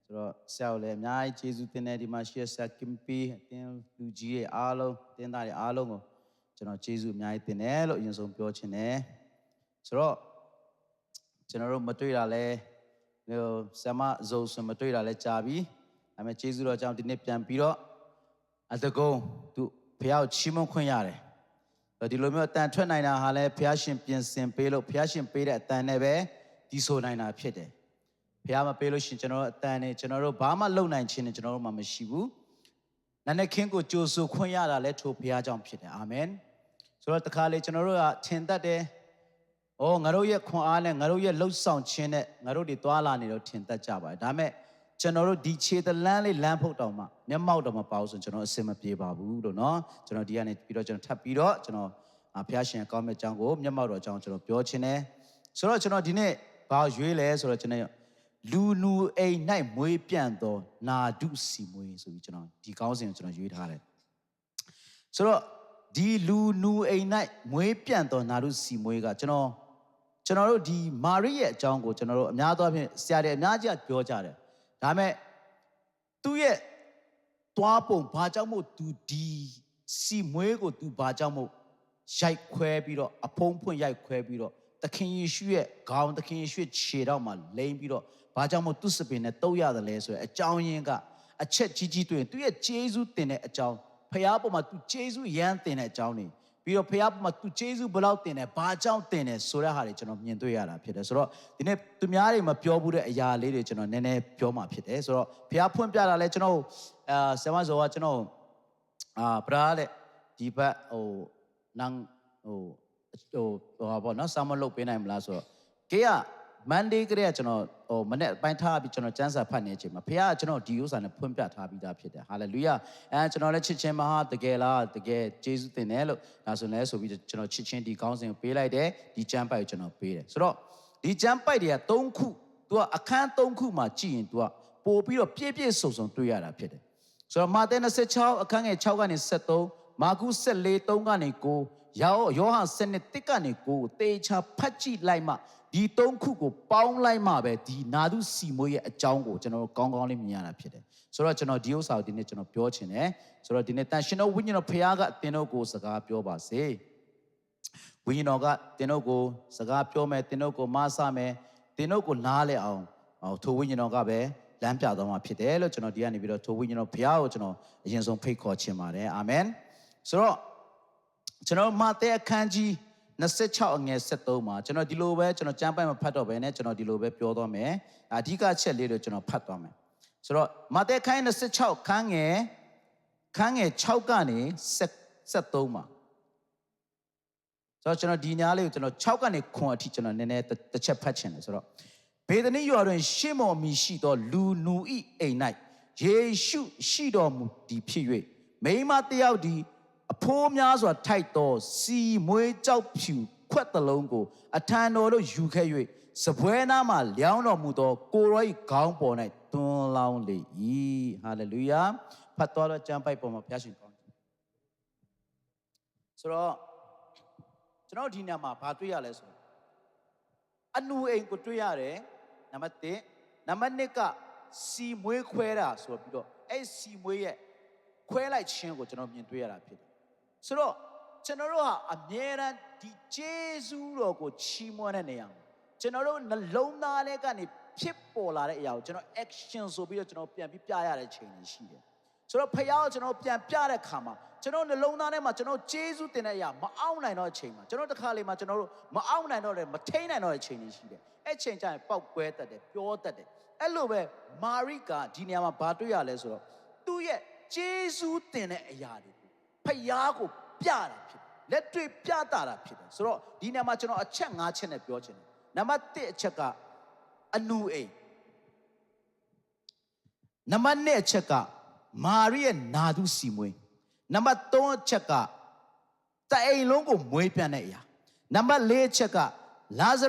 ဆိုတော့ဆရာကိုလည်းအများကြီးကျေးဇူးတင်တယ်ဒီမှာရှေ့ဆရာကင်ပီအတင်းလူကြီးတွေအားလုံးတင်းသားတွေအားလုံးကိုကျွန်တော်ကျေးဇူးအများကြီးတင်တယ်လို့အရင်ဆုံးပြောချင်တယ်ဆိုတော့ကျွန်တော်တို့မတွေ့တာလဲဆရာမဇုံဆွန်မတွေ့တာလဲကြာပြီဒါပေမဲ့ကျေးဇူးတော်ကြောင့်ဒီနေ့ပြန်ပြီးတော့အတကုံသူဖះကိုချီးမွမ်းခွင့်ရတယ်ဒီလိုမျိုးအတန်ထွက်နိုင်တာဟာလဲဖះရှင်ပြင်ဆင်ပေးလို့ဖះရှင်ပေးတဲ့အတန်နဲ့ပဲဒီဆိုနိုင်တာဖြစ်တယ်ဖះမပေးလို့ရှင်ကျွန်တော်တို့အတန်နဲ့ကျွန်တော်တို့ဘာမှလုပ်နိုင်ခြင်းနဲ့ကျွန်တော်တို့မှမရှိဘူးနာနဲ့ခင်းကိုကြိုးဆိုခွင့်ရတာလဲထိုဖះကြောင့်ဖြစ်တယ်အာမင်ဆိုတော့တခါလေကျွန်တော်တို့ကထင်တတ်တယ်ငါတို့ရဲ့ခွန်အားနဲ့ငါတို့ရဲ့လှုပ်ဆောင်ခြင်းနဲ့ငါတို့တွေသွားလာနေတော့ထင်တတ်ကြပါတယ်ဒါပေမဲ့ကျွန်တော်တို့ဒီခြေတလန်းလေးလမ်းဖုတ်တောင်မှမျက်မှောက်တော့မပါဘူးဆိုကျွန်တော်အစင်မပြေပါဘူးလို့နော်ကျွန်တော်ဒီကနေပြီးတော့ကျွန်တော်ထပ်ပြီးတော့ကျွန်တော်ဖះရှင်ကောင်းမဲ့အကြောင်းကိုမျက်မှောက်တော်အကြောင်းကျွန်တော်ပြောခြင်းတယ်ဆိုတော့ကျွန်တော်ဒီနေ့ဘာရွေးလဲဆိုတော့ကျွန်တော်လူနူအိမ်၌မွေးပြန့်သောနာဒုစီမွေးဆိုပြီးကျွန်တော်ဒီကောင်းစဉ်ကိုကျွန်တော်ရွေးထားတယ်ဆိုတော့ဒီလူနူအိမ်၌မွေးပြန့်သောနာဒုစီမွေးကကျွန်တော်တို့ဒီမာရိရဲ့အကြောင်းကိုကျွန်တော်တို့အများသောအားဖြင့်ဆရာတွေအများကြီးပြောကြတယ်ဒါပေမဲ့သူ့ရဲ့သွားပုံဘာကြောင့်မို့သူဒီစီမွေးကိုသူဘာကြောင့်မို့ရိုက်ခွဲပြီးတော့အဖုံးဖွင့်ရိုက်ခွဲပြီးတော့သခင်ယေရှုရဲ့ခေါင်းသခင်ယေရှုရဲ့ခြေထောက်မှာလိမ့်ပြီးတော့ဘာကြောင့်မို့သူ့စပင်နဲ့တုပ်ရတယ်လဲဆိုရယ်အကြောင်းရင်းကအချက်ကြီးကြီးတွေ့ရင်သူ့ရဲ့ကျေးဇူးတင်တဲ့အကြောင်းဖခင်ပေါ်မှာသူကျေးဇူးရမ်းတင်တဲ့အကြောင်းတွေပြီးတော့ဖခင်ပေါ်မှာသူကျေးဇူးဘလောက်တင်တယ်ဘာကြောင့်တင်တယ်ဆိုတဲ့ဟာတွေကျွန်တော်မြင်တွေ့ရတာဖြစ်တယ်ဆိုတော့ဒီနေ့သူများတွေမပြောဘူးတဲ့အရာလေးတွေကျွန်တော်နည်းနည်းပြောမှာဖြစ်တယ်ဆိုတော့ဖခင်ဖွင့်ပြတာလဲကျွန်တော်ဆရာမဇော်ကကျွန်တော်ပရာတဲ့ဒီဘက်နန်းဘောနော်ဆာမလုပ်ပေးနိုင်မလားဆိုတော့ကေကမန်ဒေးကလေးကကျွန်တော်မနေ့ပိုင်းထားပြီးကျွန်တော်စံစာဖတ်နေချိန်မှာဖခင်ကကျွန်တော်ဒီဥစ္စာနဲ့ဖွင့်ပြထားပြီးသားဖြစ်တယ်ဟာလေလုယာကျွန်တော်လည်းချစ်ချင်းမဟာတကယ်လားတကယ်ကျေးဇူးတင်တယ်လို့ဒါဆိုလည်းဆိုပြီးကျွန်တော်ချစ်ချင်းဒီကောင်းစဉ်ကိုပေးလိုက်တယ်ဒီကျမ်းပိုက်ကိုကျွန်တော်ပေးတယ်ဆိုတော့ဒီကျမ်းပိုက်တွေက3ခုသူကအခန်း3ခုမှာကြည့်ရင်သူကပို့ပြီးတော့ပြည့်ပြည့်စုံစုံတွေ့ရတာဖြစ်တယ်ဆိုတော့မာသဲ26အခန်းငယ်6ကနေ73မာကု14 3ကနေ9ယောဟန်7 1ကနေ9တေချာဖတ်ကြည့်လိုက်မှဒီ3ခုကိုပေါင်းလိုက်မှပဲဒီနာဒုစီမွေးရဲ့အကြောင်းကိုကျွန်တော်တို့ကောင်းကောင်းလေးမြင်ရတာဖြစ်တယ်ဆိုတော့ကျွန်တော်ဒီဥစ္စာကိုဒီနေ့ကျွန်တော်ပြောချင်တယ်ဆိုတော့ဒီနေ့တန်ရှင်တော်ဝိညာဉ်တော်ဖခင်ကသင်တို့ကိုစကားပြောပါစေဝိညာဉ်တော်ကသင်တို့ကိုစကားပြောမယ်သင်တို့ကိုမဆမယ်သင်တို့ကိုနားလည်အောင်ထိုဝိညာဉ်တော်ကပဲလမ်းပြတော်မှာဖြစ်တယ်လို့ကျွန်တော်ဒီကနေပြီးတော့ထိုဝိညာဉ်တော်ဖခင်ကိုကျွန်တော်အရင်ဆုံးဖိတ်ခေါ်ချင်ပါတယ်အာမင်ဆိုတော့ကျွန်တော်မာသဲအခန်းကြီး26အငယ်73မှာကျွန်တော်ဒီလိုပဲကျွန်တော်ကျမ်းပိုက်မှာဖတ်တော့ပဲねကျွန်တော်ဒီလိုပဲပြောသွားမယ်အဓိကချက်လေးတွေကျွန်တော်ဖတ်သွားမယ်ဆိုတော့မာသဲခန်း26ခန်းငယ်6ကနေ73မှာဆိုတော့ကျွန်တော်ဒီညာလေးကိုကျွန်တော်6ကနေ9အထိကျွန်တော်နည်းနည်းတစ်ချက်ဖတ်ချင်တယ်ဆိုတော့ဘေဒနိရွာတွင်ရှေမော်မီရှိသောလူနူဤအိမ်၌ယေရှုရှိတော်မူသည်ဖြစ်၍မိန်းမတစ်ယောက်သည်အဖိုးများစွာထိုက်သောစီမွေးကြောက်ဖြူခွက်တလုံးကိုအထံတော်တို့ယူခဲ့၍စပွဲနားမှလျောင်းတော်မူသောကိုရော၏ခေါင်းပေါ်၌တွန်းလောင်းလေ၏ဟာလေလုယာဖတ်တော်ကျမ်းပိုက်ပေါ်မှာဘုရားရှင်ကောင်းတယ်ဆိုတော့ကျွန်တော်ဒီညမှာဘာတွေ့ရလဲဆိုအနူအိမ်ကိုတွေ့ရတယ်နံပါတ်1နံပါတ်2ကစီမွေးခွဲတာဆိုပြီးတော့အဲ့စီမွေးရဲ့ခွဲလိုက်ခြင်းကိုကျွန်တော်မြင်တွေ့ရတာဖြစ်တယ်ဆိုတော့ကျွန်တော်တို့ဟာအမြဲတမ်းဒီဂျေဇုတော်ကိုချီးမွမ်းတဲ့နေရာမှာကျွန်တော်တို့နှလုံးသားထဲကနေဖြစ်ပေါ်လာတဲ့အရာကိုကျွန်တော် action ဆိုပြီးတော့ကျွန်တော်ပြန်ပြီးပြရတဲ့ချိန်တွေရှိတယ်ဆိုတော့ဖခင်ကိုကျွန်တော်ပြန်ပြတဲ့ခါမှာကျွန်တော်နှလုံးသားထဲမှာကျွန်တော်ဂျေဇုတင်တဲ့အရာမအောင်နိုင်တော့အချိန်မှာကျွန်တော်တစ်ခါလေမှာကျွန်တော်တို့မအောင်နိုင်တော့တယ်မထိန်နိုင်တော့တဲ့ချိန်တွေရှိတယ်အဲ့ချိန်ကျရင်ပောက်ကွဲတတ်တယ်ပြောတတ်တယ်အဲ့လိုပဲမာရိကဒီနေရာမှာဘာတွေ့ရလဲဆိုတော့သူ့ရဲ့ဂျေဇုတင်တဲ့အရာတွေကိုဖခင်ကိုပြတာဖြစ်လက်တွေ့ပြတာဖြစ်တယ်ဆိုတော့ဒီနေရာမှာကျွန်တော်အချက်5ချက်နဲ့ပြောချင်တယ်နံပါတ်1အချက်ကအနူအိမ်နံပါတ်2အချက်ကမာရိရဲ့နာဒုစီမွေးနံပါတ်3အချက်ကတအိမ်လုံးကိုမွေးပြန်တဲ့အရာနံပါတ်4အချက်ကလာဇ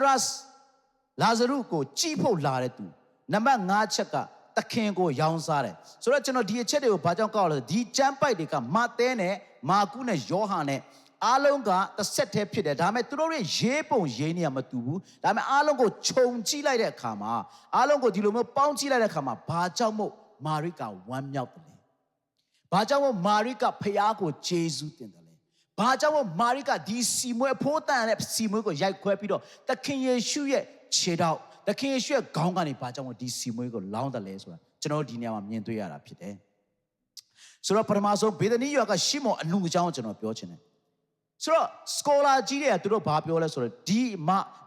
ရုကိုကြည့်ဖို့လာတဲ့သူနံပါတ်5အချက်ကသခင်ကိုရောင်းစားတယ်ဆိုတော့ကျွန်တော်ဒီအချက်တွေကိုဘာကြောင့်ကောက်လဲဒီကျမ်းပိုက်တွေကမာသဲနဲ့မာကုနဲ့ယောဟန်နဲ့ အားလုံးကတစ်ဆက်တည်းဖြစ်တယ်ဒါပေမဲ့သူတို့ရဲ့ရေးပုံရေးနေရမတူဘူးဒါပေမဲ့အားလုံးကိုခြုံကြည့်လိုက်တဲ့အခါမှာအားလုံးကိုဒီလိုမျိုးပေါင်းကြည့်လိုက်တဲ့အခါမှာဘာကြောင့်မို့မာရိကဝမ်းမြောက်တယ်လဲဘာကြောင့်မို့မာရိကဖခင်ကိုယေရှုတင်တယ်လဲဘာကြောင့်မို့မာရိကဒီစီမွေအဖိုးတန်တဲ့စီမွေကိုရိုက်ခွဲပြီးတော့သခင်ယေရှုရဲ့ခြေထောက်သခင်ယေရှုရဲ့ခေါင်းကနေဘာကြောင့်မို့ဒီစီမွေကိုလောင်းတယ်လဲဆိုတာကျွန်တော်ဒီနေရာမှာမြင်တွေ့ရတာဖြစ်တယ်ဆိုတော့ပထမဆုံးဘေဒနီရွာကရှီမွန်အလူအကြောင်းကျွန်တော်ပြောချင်တယ်ဆိုတော့စကောလာကြီးတွေကသူတို့ဘာပြောလဲဆိုတော့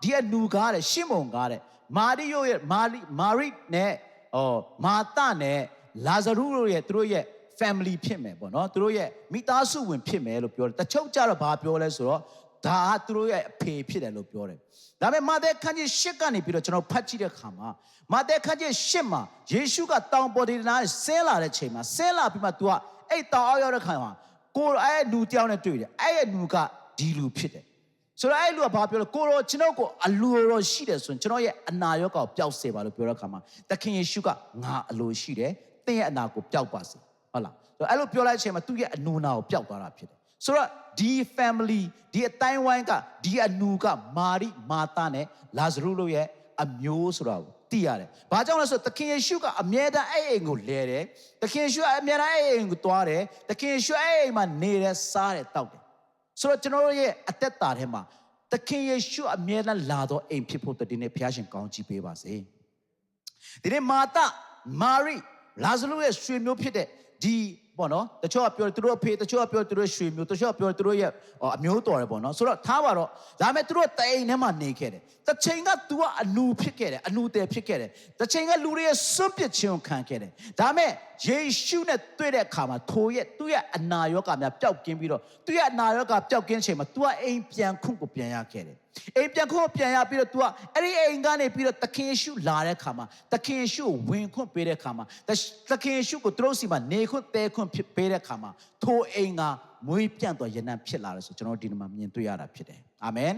ဒီအနူကားတဲ့ရှီမွန်ကားတဲ့မာရိနဲ့မာသနဲ့လာဇရုတို့ရဲ့သူတို့ရဲ့ family ဖြစ်မယ်ပေါ့နော်သူတို့ရဲ့မိသားစုဝင်ဖြစ်မယ်လို့ပြောတယ်တချို့ကြတော့ဘာပြောလဲဆိုတော့ဒါကသူတို့ရဲ့အဖေဖြစ်တယ်လို့ပြောတယ်ဒါပေမဲ့မာသဲခန်းကြီး၈ကနေပြီးတော့ကျွန်တော်ဖတ်ကြည့်တဲ့အခါမှာမာသဲခန်းကြီး၈မှာယေရှုကတောင်ပေါ်ဒီနားဆင်းလာတဲ့ချိန်မှာဆင်းလာပြီးမှ तू ကအဲ့တောင်အောက်ရောက်တဲ့ခါမှာကိုအဲ့လူတယောက်နဲ့တွေ့တယ်အဲ့လူကဒီလူဖြစ်တယ်ဆိုတော့အဲ့လူကဘာပြောလဲကိုရောကျွန်တော်ကိုအလိုတော်ရှိတယ်ဆိုရင်ကျွန်တော်ရဲ့အနာရောဂါကိုပျောက်စေပါလို့ပြောတဲ့အခါမှာသခင်ယေရှုကငါအလိုရှိတယ်သင်ရဲ့အနာကိုပျောက်ပါစေဟုတ်လားအဲ့လိုပြောလိုက်တဲ့အချိန်မှာသူ့ရဲ့အနူနာကိုပျောက်သွားတာဖြစ်တယ်ဆိုတော့ဒီ family ဒီအတိုင်းဝိုင်းကဒီအနူကမာရိမာသနဲ့လာဇရုတို့ရဲ့အမျိုးဆိုတာကိုသိရတယ်။ဘာကြောင့်လဲဆိုတော့သခင်ယေရှုကအမြဲတမ်းအဲ့အိမ်ကိုလဲတယ်။သခင်ယေရှုကအမြဲတမ်းအဲ့အိမ်ကိုသွားတယ်။သခင်ယေရှုအဲ့အိမ်မှာနေတယ်စားတယ်တောက်တယ်။ဆိုတော့ကျွန်တော်တို့ရဲ့အသက်တာထဲမှာသခင်ယေရှုအမြဲတမ်းလာတော့အိမ်ဖြစ်ဖို့တည်းနဲ့ဘုရားရှင်ကောင်းချီးပေးပါစေ။ဒီနေ့မာရိလာဇရုရဲ့ဆွေမျိုးဖြစ်တဲ့ဒီပေါ့နော်တချို့ကပြောသူတို့အဖေတချို့ကပြောသူတို့ရွှေမျိုးတချို့ကပြောသူတို့ရဲ့အမျိုးတော်တယ်ပေါ့နော်ဆိုတော့ထားပါတော့ဒါပေမဲ့သူတို့တိုင်ထဲမှာနေခဲ့တယ်တစ်ချိန်က तू ကအနူဖြစ်ခဲ့တယ်အနူတယ်ဖြစ်ခဲ့တယ်တစ်ချိန်ကလူတွေရဲ့စွန့်ပစ်ခြင်းကိုခံခဲ့တယ်ဒါပေမဲ့ယေရှုနဲ့တွေ့တဲ့အခါမှာသူ့ရဲ့အနာရောဂါများပျောက်ကင်းပြီးတော့သူ့ရဲ့အနာရောဂါပျောက်ကင်းချိန်မှာ तू ကအိမ်ပြန်ခွင့်ကိုပြန်ရခဲ့တယ်အိမ်ပြန်ခွင့်ပြန်ရပြီးတော့ तू ကအဲ့ဒီအိမ်ကနေပြီးတော့သခင်ယေရှုလာတဲ့အခါမှာသခင်ယေရှုကိုဝင်ခွင့်ပေးတဲ့အခါမှာသခင်ယေရှုကိုသူတို့စီမှာနေခွင့်တဲခွင့်ပေးတဲ့အခါမှာထိုအိမ်ကမွေးပြန့်သွားရနံဖြစ်လာတယ်ဆိုကျွန်တော်ဒီမှာမြင်တွေ့ရတာဖြစ်တယ်အာမင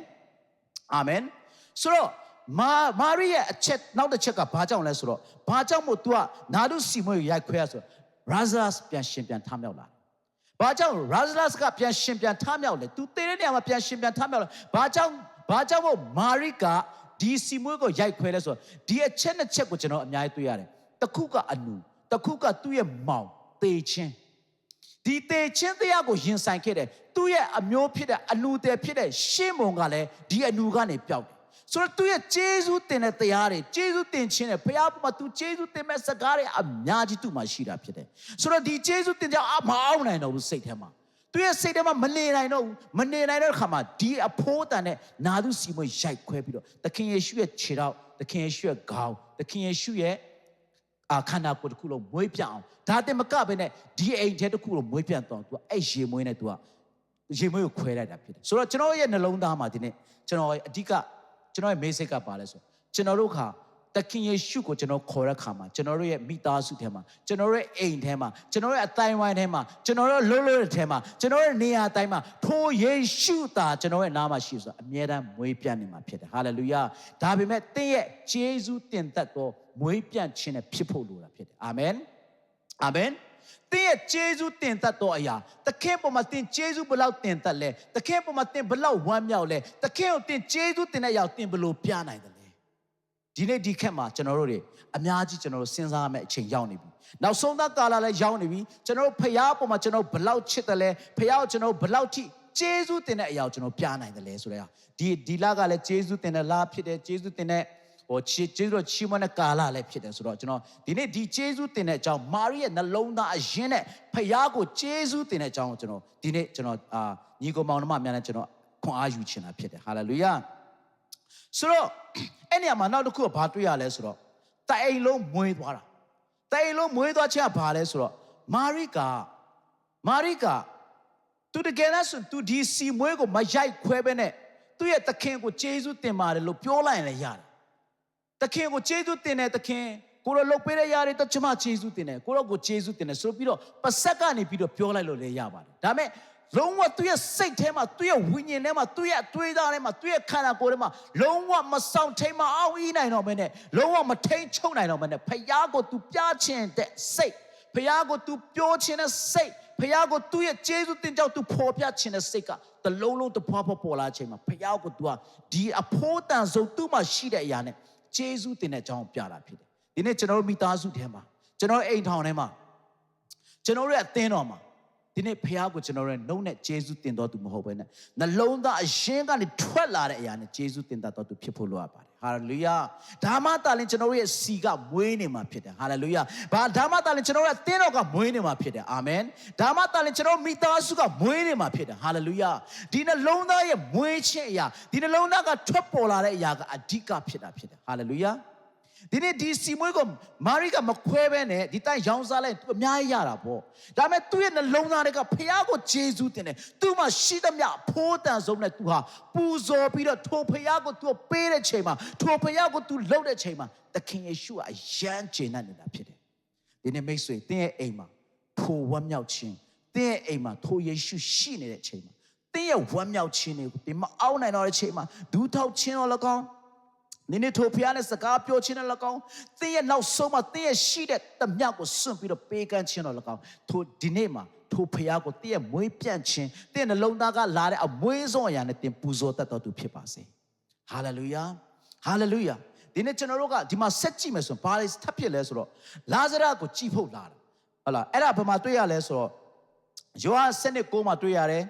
်အာမင်ဆိုတော့မာရိရဲ့အချက်နောက်တစ်ချက်ကဘာကြောင့်လဲဆိုတော့ဘာကြောင့်မို့ तू ကနာဒုစီမွေရိုက်ခွဲရဆိုရာဇလတ်ပြန်ရှင်ပြန်ထမြောက်လာဘာကြောင့်ရာဇလတ်ကပြန်ရှင်ပြန်ထမြောက်လဲ तू တေးတဲ့နေရာမှာပြန်ရှင်ပြန်ထမြောက်လာဘာကြောင့်မို့မာရိကဒီစီမွေကိုရိုက်ခွဲလဲဆိုတော့ဒီအချက်နှစ်ချက်ကိုကျွန်တော်အများကြီးတွေ့ရတယ်တစ်ခုကအနူတစ်ခုကသူ့ရဲ့မောင်တေချင်းဒီတေချင်းတရားကိုရင်ဆိုင်ခဲ့တယ်သူ့ရဲ့အမျိုးဖြစ်တဲ့အနူတယ်ဖြစ်တဲ့ရှေးမုံကလည်းဒီအနူကနေပျောက်တယ်ဆိုတော့သူရဲ့ဂျေဇုတင်တဲ့တရားတွေဂျေဇုတင်ခြင်းနဲ့ဘုရားပေါ်မှာသူဂျေဇုတင်မဲ့စကားတွေအများကြီးသူ့မှာရှိတာဖြစ်တယ်ဆိုတော့ဒီဂျေဇုတင်ကြမအောင်နိုင်တော့ဘူးစိတ်ထဲမှာသူရဲ့စိတ်ထဲမှာမနေနိုင်တော့ဘူးမနေနိုင်တဲ့အခါမှာဒီအဖိုးတန်နဲ့နာသူစီမွေရိုက်ခွဲပြီးတော့သခင်ယေရှုရဲ့ခြေထောက်သခင်ယေရှုရဲ့ခေါင်းသခင်ယေရှုရဲ့ခန္ဓာကိုယ်တစ်ခုလုံးမွေးပြအောင်ဒါတင်မကပဲနဲ့ဒီအိမ်ထဲတစ်ခုလုံးမွေးပြတော့သူကအဲ့ရေမွေးနဲ့သူကရေမွေးကိုခွဲလိုက်တာဖြစ်တယ်ဆိုတော့ကျွန်တော်ရဲ့နှလုံးသားမှာဒီနေ့ကျွန်တော်အဓိကကျွန်တော်ရဲ့ message ကပါလဲဆိုကျွန်တော်တို့ခါသခင်ယေရှုကိုကျွန်တော်ခေါ်တဲ့ခါမှာကျွန်တော်တို့ရဲ့မိသားစုထဲမှာကျွန်တော်တို့ရဲ့အိမ်ထဲမှာကျွန်တော်တို့ရဲ့အတိုင်းဝိုင်းထဲမှာကျွန်တော်တို့လှုပ်တဲ့ထဲမှာကျွန်တော်တို့နေရာတိုင်းမှာထိုယေရှုသာကျွန်တော်ရဲ့နားမှာရှိဆိုတာအမြဲတမ်းမွေးပြန့်နေမှာဖြစ်တယ်ဟာလေလုယာဒါပေမဲ့သင်ရဲ့ယေရှုတင်သက်သောမွေးပြန့်ခြင်းနဲ့ဖြစ်ဖို့လိုတာဖြစ်တယ်အာမင်အာမင်သင်ရဲ့ယေရှုတင်သက်သောအရာသခင်ပေါ်မှာသင်ယေရှုဘလောက်တင်သက်လဲသခင်ပေါ်မှာသင်ဘလောက်ဝမ်းမြောက်လဲသခင်ကိုသင်ယေရှုတင်တဲ့အရာသင်ဘလို့ပြနိုင်တယ်ဒီနေ့ဒီခက်မှာကျွန်တော်တို့တွေအများကြီးကျွန်တော်တို့စဉ်းစားရမယ့်အချိန်ရောက်နေပြီနောက်ဆုံးသက်ကာလလည်းရောက်နေပြီကျွန်တော်တို့ဖရားပေါ်မှာကျွန်တော်ဘလောက်ချစ်တယ်လဲဖရားကိုကျွန်တော်ဘလောက်ထိကျေးဇူးတင်တဲ့အရာကိုကျွန်တော်ပြနိုင်တယ်လဲဆိုတဲ့ဟာဒီလကလည်းကျေးဇူးတင်တဲ့လဖြစ်တယ်ကျေးဇူးတင်တဲ့ကျေးဇူးတော်ချီးမွမ်းတဲ့ကာလလည်းဖြစ်တယ်ဆိုတော့ကျွန်တော်ဒီနေ့ဒီကျေးဇူးတင်တဲ့အကြောင်းမာရိရဲ့နှလုံးသားအရင်နဲ့ဖရားကိုကျေးဇူးတင်တဲ့အကြောင်းကိုကျွန်တော်ဒီနေ့ကျွန်တော်ညီကောင်မောင်နှမများနဲ့ကျွန်တော်ခွန်အားယူချင်တာဖြစ်တယ်ဟာလေလုယာဆိုတော့အဲ့နေရာမှာနောက်တစ်ခုကဘာတွေ့ရလဲဆိုတော့တိုင်လုံးမွေးသွားတာတိုင်လုံးမွေးသွားခြင်းကဘာလဲဆိုတော့မာရိကသူတကယ်နဲ့ဆိုသူဒီစီမွေးကိုမရိုက်ခွဲပဲနဲ့သူ့ရဲ့သခင်ကိုကျေးဇူးတင်ပါတယ်လို့ပြောလိုက်ရင်လည်းရတယ်သခင်ကိုကျေးဇူးတင်တယ်သခင်ကိုတော့လုပ်ပေးတဲ့ຢာတွေတော့ကျွန်မကျေးဇူးတင်တယ်ကိုတော့ကိုကျေးဇူးတင်တယ်ဆိုပြီးတော့ပါဆက်ကနေပြီးတော့ပြောလိုက်လို့လည်းရပါတယ်ဒါပေမဲ့လုံးဝသူ့ရဲ့စိတ်ထဲမှာသူ့ရဲ့ဝိညာဉ်ထဲမှာသူ့ရဲ့အတွေးသားထဲမှာသူ့ရဲ့ခန္ဓာကိုယ်ထဲမှာလုံးဝမဆောင်ထိန်မအောင်ဤနိုင်တော့မနဲ့လုံးဝမထိန်ချုပ်နိုင်တော့မနဲ့ဖယားကိုသူပြချင်တဲ့စိတ်ဖယားကိုသူပြောချင်တဲ့စိတ်ဖ ဖခင်ကိုသူ့ရဲ့ကျေးဇူးတင်ကြောင့်သူပေါ်ပြခြင်းတဲ့စိတ်ကတလုံးလုံးတစ်ဖွာဖွာပေါ်လာချိန်မှာဖခင်ကိုသူကဒီအဖို့တန်ဆုံးသူ့မှာရှိတဲ့အရာနဲ့ကျေးဇူးတင်တဲ့အကြောင်းပြတာဖြစ်တယ်ဒီနေ့ကျွန်တော်တို့မိသားစုထဲမှာကျွန်တော်အိမ်ထောင်ထဲမှာကျွန်တော်ရဲ့အသင်းတော်မှာဒီနေ့ဖခင်ကိုကျွန်တော်ရဲ့နှုတ်နဲ့ကျေးဇူးတင်တော်သူမဟုတ်ဘဲနဲ့နှလုံးသားအရင်ကနေထွက်လာတဲ့အရာနဲ့ကျေးဇူးတင်တတ်တော်သူဖြစ်ဖို့လိုအပ်ပါတယ်ဟာလေလုယာဒါမှသာလျှင်ကျွန်တော်ရဲ့စီကမွေးနေမှာဖြစ်တယ်ဟာလေလုယာဒါမှသာလျှင်ကျွန်တော်ရဲ့အသင်းတော်ကမွေးနေမှာဖြစ်တယ်အာမင်ဒါမှသာလျှင်ကျွန်တော်မိသားစုကမွေးနေမှာဖြစ်တယ်ဟာလေလုယာဒီနှလုံးသားရဲ့မွေးခြင်းအရာဒီနှလုံးသားကထွက်ပေါ်လာတဲ့အရာကအဓိကဖြစ်တာဖြစ်တယ်ဟာလေလုယာဒီနေ့ဒီစီမွေးကိုမာရိကမခွဲဘဲနဲ့ဒီတိုင်းရောင်းစားလိုက်သူအများကြီးရတာပေါ့ဒါပေမဲ့သူ့ရဲ့နှလုံးသားတွေကဖခင်ကိုဂျေဇုတင်တယ်သူ့မှာရှိသမျှအဖို့တန်ဆုံးနဲ့သူဟာပူဇော်ပြီးတော့ထိုဖခင်ကိုသူပေးတဲ့ချိန်မှာထိုဖခင်ကိုသူလှုပ်တဲ့ချိန်မှာသခင်ယေရှုကအယံကျေနပ်နေတာဖြစ်တယ်ဒီနေ့မိတ်ဆွေသင်ရဲ့အိမ်မှာထိုဝမ်းမြောက်ခြင်းသင်ရဲ့အိမ်မှာထိုယေရှုရှိနေတဲ့အချိန်မှာသင်ရဲ့ဝမ်းမြောက်ခြင်းတွေကိုဒီမအောင်နိုင်တော့တဲ့ချိန်မှာဒူးထောက်ခြင်းတော်၎င်းနင်းနေထိုဖျားနဲ့စကားပြောခြင်းနဲ့၎င်းသင်ရဲ့နောက်ဆုံးမှာသင်ရဲ့ရှိတဲ့တမျှကိုစွန့်ပြီးတော့ပေးကမ်းခြင်းတော်၎င်းထိုဒီနေ့မှာထိုဖျားကိုသင်ရဲ့မွေးပြန့်ခြင်းသင်ရဲ့နှလုံးသားကလာတဲ့အမွေးဆုံးအရာနဲ့သင်ပူဇော်တတ်တော်သူဖြစ်ပါစေဟာလေလုယာဟာလေလုယာဒီနေ့ကျွန်တော်တို့ကဒီမှာဆက်ကြည့်မယ်ဆိုရင်ဘာလဲထပ်ဖြစ်လဲဆိုတော့လာဇရကိုကြည်ဖို့လာတာဟုတ်လားအဲ့ဒါဘာမှတွေ့ရလဲဆိုတော့ယောဟန်7:9မှာတွေ့ရတယ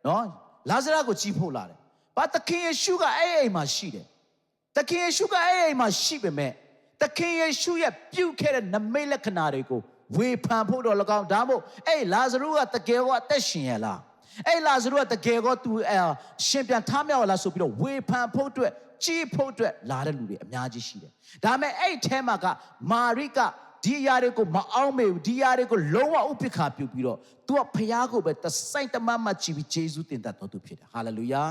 ်နော်လာဇရကိုကြည်ဖို့လာတယ်ဘာသခင်ယေရှုကအဲ့အိမ်မှာရှိတယ်သခင်ယေရှုကအဲ့အိမ်မှာရှိပေမဲ့သခင်ယေရှုရဲ့ပြုခဲ့တဲ့နမိတ်လက္ခဏာတွေကိုဝေဖန်ဖို့တော့၎င်းဒါမို့အဲ့လာဇရုကတကယ်ကိုအသက်ရှင်ရလားအဲ့လာဇရုကတကယ်ကိုသူရှင်ပြန်ထမြောက်လာဆိုပြီးတော့ဝေဖန်ဖို့အတွက်ကြည်ဖို့အတွက်လာတဲ့လူတွေအများကြီးရှိတယ်ဒါပေမဲ့အဲ့ထဲမှာကမာရိကဒီအရာတွေကိုမအောင်မေဘူးဒီအရာတွေကိုလုံးဝဥပိ္ပခာပြုပြီးတော့ तू ကဖခင်ကိုပဲတစိုက်တမတ်မှကြည်ပြီးယေရှုတင်တတ်တော်သူဖြစ်တယ်ဟာလေလုယာ